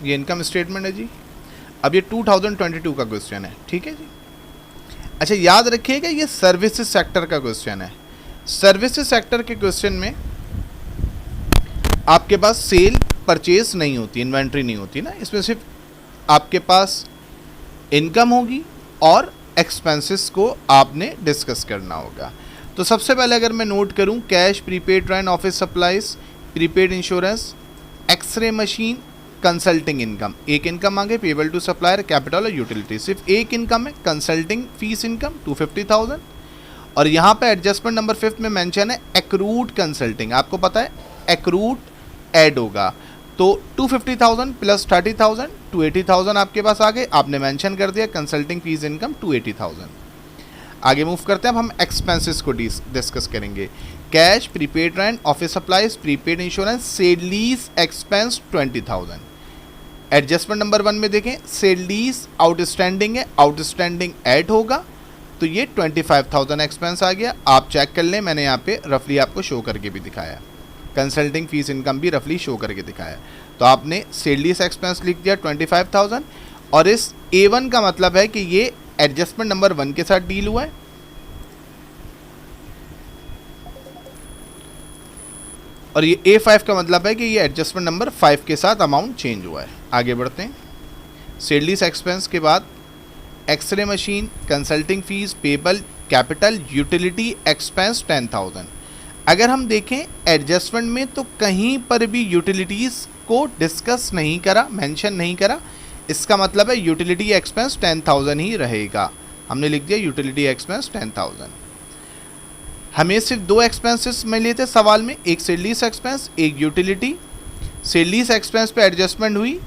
ये income statement है जी। अब ये 2022 का क्वेश्चन है, ठीक है जी। अच्छा याद रखिएगा ये सर्विसेज सेक्टर का क्वेश्चन है। सर्विसेज सेक्टर के क्वेश्चन में आपके पास सेल परचेज नहीं होती, इन्वेंट्री नहीं होती ना, इसमें सिर्फ आपके पास इनकम होगी और एक्सपेंसेस को आपने डिस्कस करना होगा। तो सबसे पहले अगर मैं नोट करूं, cash, prepaid rent, office supplies, prepaid insurance, x-ray machine, consulting income, एक इनकम आ गई, पेबल टू सप्लायर, कैपिटल और यूटिलिटी, सिर्फ एक इनकम है, कंसल्टिंग फीस इनकम 250,000। और यहाँ पे एडजस्टमेंट नंबर 5 में मेंशन है एक्रूड कंसल्टिंग, आपको पता है एक्रूड ऐड होगा, तो 250,000 प्लस 30,000 280,000 आपके पास आ गए, आपने मेंशन कर दिया कंसल्टिंग फीस इनकम 280,000। आगे मूव करते हैं, अब हम एक्सपेंसेस को डिस्कस करेंगे। Cash, prepaid rent, office supplies, prepaid insurance, sale lease expense 20,000। Adjustment number 1 में देखें सेल लीज आउटस्टैंडिंग है, आउटस्टैंडिंग ऐड होगा, तो ये 25,000 एक्सपेंस आ गया। आप चेक कर लें, मैंने यहाँ पे रफली आपको शो करके भी दिखाया, कंसल्टिंग फीस इनकम भी रफली शो करके दिखाया। तो आपने सेल लीज एक्सपेंस लिख दिया 25,000, और इस A1 का मतलब है कि ये एडजस्टमेंट नंबर 1 के साथ डील हुआ है, और ये A5 का मतलब है कि ये एडजस्टमेंट नंबर 5 के साथ अमाउंट चेंज हुआ है। आगे बढ़ते हैं, सेल लीज एक्सपेंस के बाद x-ray machine, consulting fees, payable, capital, utility expense 10,000। अगर हम देखें एडजस्टमेंट में तो कहीं पर भी यूटिलिटीज़ को डिस्कस नहीं करा, मेंशन नहीं करा, इसका मतलब है यूटिलिटी एक्सपेंस 10,000 ही रहेगा। हमने लिख दिया यूटिलिटी एक्सपेंस 10,000। हमें सिर्फ दो एक्सपेंसेस मिले थे सवाल में, एक सेल लीज एक्सपेंस, एक यूटिलिटी। सेल लीज एक्सपेंस पे एडजस्टमेंट हुई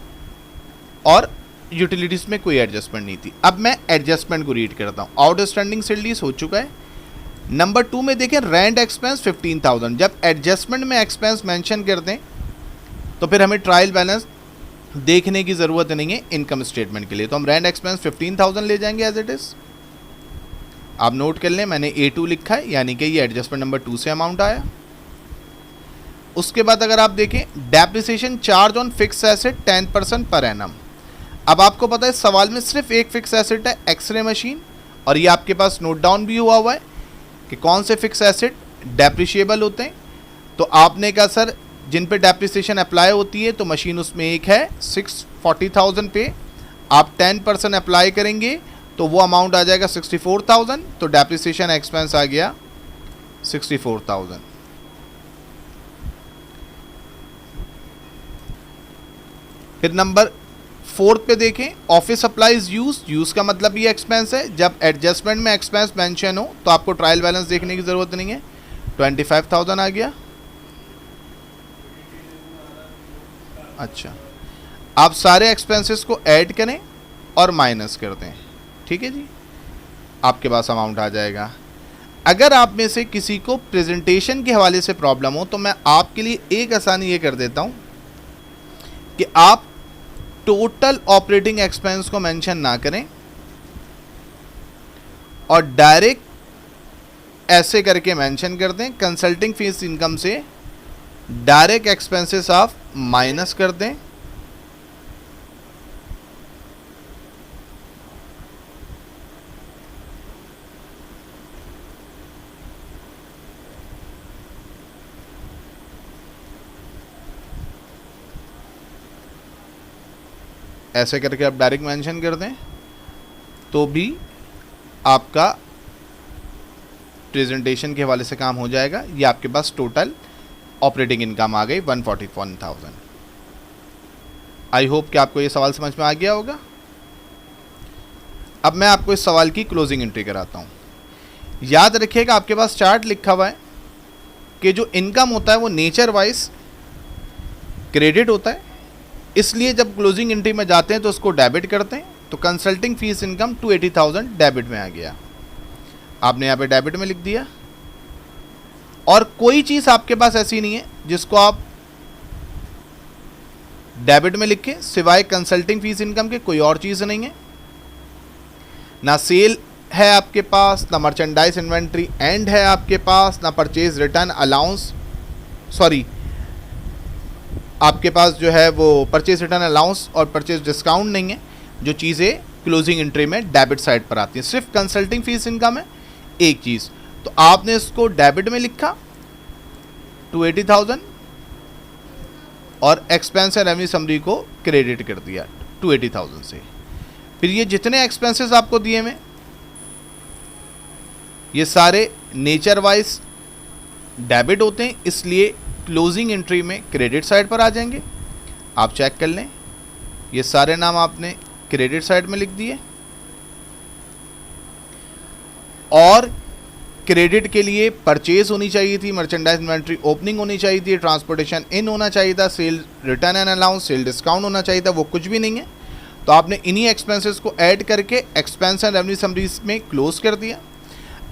और यूटिलिटीज़ में कोई एडजस्टमेंट नहीं थी। अब मैं एडजस्टमेंट को रीड करता हूँ। आउटस्टैंडिंग सेल लीज हो चुका है। नंबर 2 में देखें रेंट एक्सपेंस 15,000। जब एडजस्टमेंट में एक्सपेंस मेंशन कर दें तो फिर हमें ट्रायल बैलेंस देखने की ज़रूरत नहीं है इनकम स्टेटमेंट के लिए, तो हम रेंट एक्सपेंस 15,000 ले जाएंगे एज इट इज़। आप नोट कर लें, मैंने A2 लिखा है, यानी कि ये एडजस्टमेंट नंबर 2 से अमाउंट आया। उसके बाद अगर आप देखें depreciation charge on fix asset 10% per annum. अब आपको पता है सवाल में सिर्फ एक फिक्स एसेट है, एक्सरे मशीन, और ये आपके पास नोट डाउन भी हुआ है कि कौन से फिक्स एसेट डेप्रिशिएबल होते हैं। तो आपने कहा सर जिन पे डेप्रिसिएशन अप्लाई होती है तो मशीन उसमें एक है 640,000 पे, आप 10% अप्लाई करेंगे तो वो अमाउंट आ जाएगा 64,000, तो डेप्रिसिएशन एक्सपेंस आ गया 64,000। फिर नंबर 4 पे देखें ऑफिस सप्लाईज यूज का मतलब ये एक्सपेंस है। जब एडजस्टमेंट में एक्सपेंस मेंशन हो तो आपको ट्रायल बैलेंस देखने की ज़रूरत नहीं है, 25,000 आ गया। अच्छा, आप सारे एक्सपेंसेस को ऐड करें और माइनस कर दें, ठीक है जी, आपके पास अमाउंट आ जाएगा। अगर आप में से किसी को प्रेजेंटेशन के हवाले से प्रॉब्लम हो तो मैं आपके लिए एक आसानी ये कर देता हूं कि आप टोटल ऑपरेटिंग एक्सपेंस को मेंशन ना करें और डायरेक्ट ऐसे करके मेंशन कर दें, कंसल्टिंग फीस इनकम से डायरेक्ट एक्सपेंसेस आप माइनस कर दें। ऐसे करके आप डायरेक्ट मेंशन कर दें तो भी आपका प्रेजेंटेशन के हवाले से काम हो जाएगा। ये आपके पास टोटल ऑपरेटिंग इनकम आ गई 141,000। आई होप कि आपको ये सवाल समझ में आ गया होगा। अब मैं आपको इस सवाल की क्लोजिंग एंट्री कराता हूँ। याद रखिएगा आपके पास चार्ट लिखा हुआ है कि जो इनकम होता है वो नेचर वाइज क्रेडिट होता है, इसलिए जब क्लोजिंग एंट्री में जाते हैं तो उसको डेबिट करते हैं। तो कंसल्टिंग फीस इनकम 280,000 डेबिट में आ गया, आपने यहाँ पे डेबिट में लिख दिया। और कोई चीज़ आपके पास ऐसी नहीं है जिसको आप डेबिट में लिखें सिवाय कंसल्टिंग फीस इनकम के, कोई और चीज़ नहीं है। ना सेल है आपके पास, ना मर्चेंडाइज इन्वेंट्री एंड है आपके पास, ना परचेज रिटर्न अलाउंस, सॉरी आपके पास जो है वो परचेज रिटर्न अलाउंस और परचेज डिस्काउंट नहीं है, जो चीज़ें क्लोजिंग एंट्री में डेबिट साइड पर आती हैं। सिर्फ कंसल्टिंग फीस इनकम है एक चीज़, तो आपने इसको डेबिट में लिखा 280,000 और एक्सपेंस एंड रेवेन्यू समरी को क्रेडिट कर दिया 280,000 से। फिर ये जितने एक्सपेंसेस आपको दिए हुए ये सारे नेचर वाइज डेबिट होते हैं, इसलिए क्लोजिंग एंट्री में क्रेडिट साइड पर आ जाएंगे। आप चेक कर लें, ये सारे नाम आपने क्रेडिट साइड में लिख दिए और क्रेडिट के लिए परचेज होनी चाहिए थी, मर्चेंडाइज इन्वेंट्री ओपनिंग होनी चाहिए थी, ट्रांसपोर्टेशन इन होना चाहिए था, cell return and allowance, sale discount होना चाहिए था, वो कुछ भी नहीं है। तो आपने इन्हीं एक्सपेंसेस को ऐड करके एक्सपेंस एंड रेवेन्यू समरीज में क्लोज कर दिया।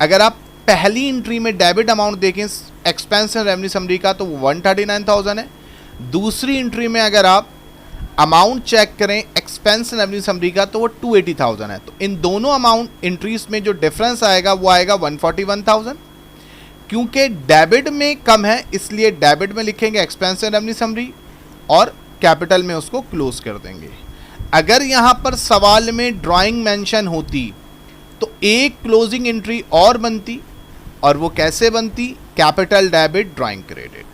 अगर आप पहली एंट्री में डेबिट अमाउंट देखें एक्सपेंस एंड रेवेन्यू समरी का तो 139,000 है। दूसरी एंट्री में अगर आप अमाउंट चेक करें एक्सपेंस एंड रेवेन्यू समरी का तो वो 280,000 है। तो इन दोनों अमाउंट एंट्रीज में जो डिफरेंस आएगा वो आएगा 141,000। क्योंकि डेबिट में कम है इसलिए डेबिट में लिखेंगे एक्सपेंस एंड रेवेन्यू समरी और कैपिटल में उसको क्लोज कर देंगे। अगर यहाँ पर सवाल में ड्राइंग मेंशन होती तो एक क्लोजिंग एंट्री और बनती, और वो कैसे बनती, कैपिटल डेबिट ड्राइंग क्रेडिट।